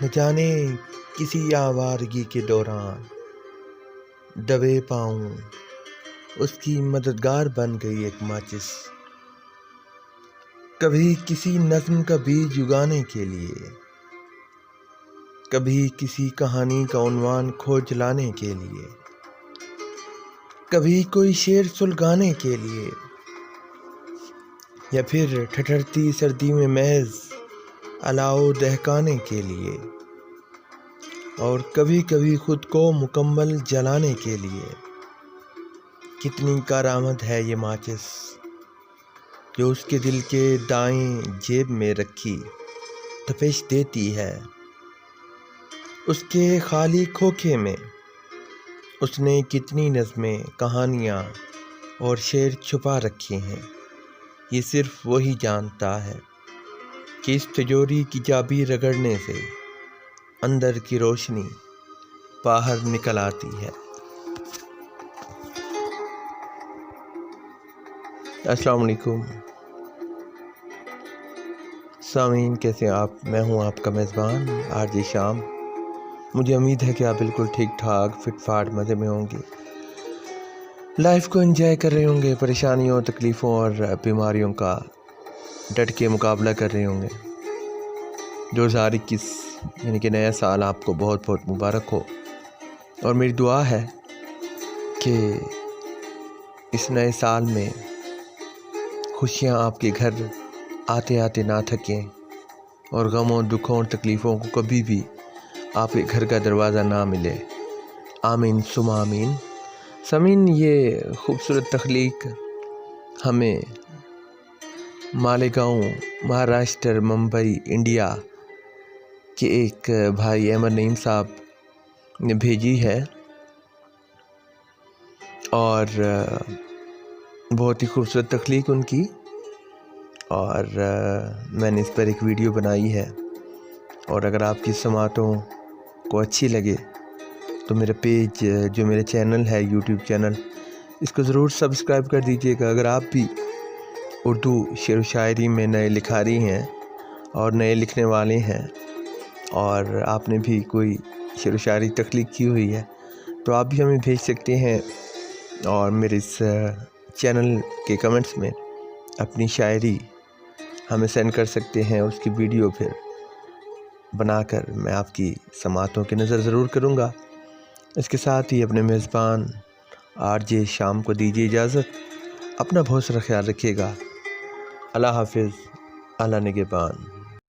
نہ جانے کسی آوارگی کے دوران دبے پاؤں اس کی مددگار بن گئی ایک ماچس۔ کبھی کسی نظم کا بیج اگانے کے لیے، کبھی کسی کہانی کا عنوان کھوج لانے کے لیے، کبھی کوئی شعر سلگانے کے لیے، یا پھر ٹھٹھرتی سردی میں محض الاؤ دہکانے کے لیے، اور کبھی کبھی خود کو مکمل جلانے کے لیے۔ کتنی کارآمد ہے یہ ماچس جو اس کے دل کے دائیں جیب میں رکھی تپش دیتی ہے۔ اس کے خالی کھوکھے میں اس نے کتنی نظمیں، کہانیاں اور شعر چھپا رکھے ہیں، یہ صرف وہی جانتا ہے کہ اس تجوری کی چابی رگڑنے سے اندر کی روشنی باہر نکل آتی ہے۔ السلام علیکم سامعین، کیسے ہیں آپ؟ میں ہوں آپ کا میزبان RJ شام۔ مجھے امید ہے کہ آپ بالکل ٹھیک ٹھاک، فٹ فاٹ، مزے میں ہوں گے، لائف کو انجوائے کر رہے ہوں گے، پریشانیوں، تکلیفوں اور بیماریوں کا ڈٹ کے مقابلہ کر رہے ہوں گے۔ 2021 یعنی کہ نیا سال آپ کو بہت بہت مبارک ہو، اور میری دعا ہے کہ اس نئے سال میں خوشیاں آپ کے گھر آتے آتے نہ تھکیں، اور غموں، دکھوں اور تکلیفوں کو کبھی بھی آپ کے گھر کا دروازہ نہ ملے۔ آمین ثم آمین۔ سامعین، یہ خوبصورت تخلیق ہمیں مالیگاؤں، مہاراشٹر، ممبئی، انڈیا کے ایک بھائی احمد نعیم صاحب نے بھیجی ہے، اور بہت ہی خوبصورت تخلیق ان کی، اور میں نے اس پر ایک ویڈیو بنائی ہے۔ اور اگر آپ کی سماعتوں کو اچھی لگے تو میرا پیج، جو میرا چینل ہے، یوٹیوب چینل، اس کو ضرور سبسکرائب کر دیجیے گا۔ اگر آپ بھی اردو شعر و شاعری میں نئے لکھاری ہیں اور نئے لکھنے والے ہیں، اور آپ نے بھی کوئی شعر و شاعری تخلیق کی ہوئی ہے، تو آپ بھی ہمیں بھیج سکتے ہیں، اور میرے اس چینل کے کمنٹس میں اپنی شاعری ہمیں سینڈ کر سکتے ہیں۔ اس کی ویڈیو پھر بنا کر میں آپ کی سماعتوں کی نظر ضرور کروں گا۔ اس کے ساتھ ہی اپنے میزبان RJ شام کو دیجیے اجازت۔ اپنا بہت سارا خیال رکھیے گا۔ اللہ حافظ، اللہ نگہبان۔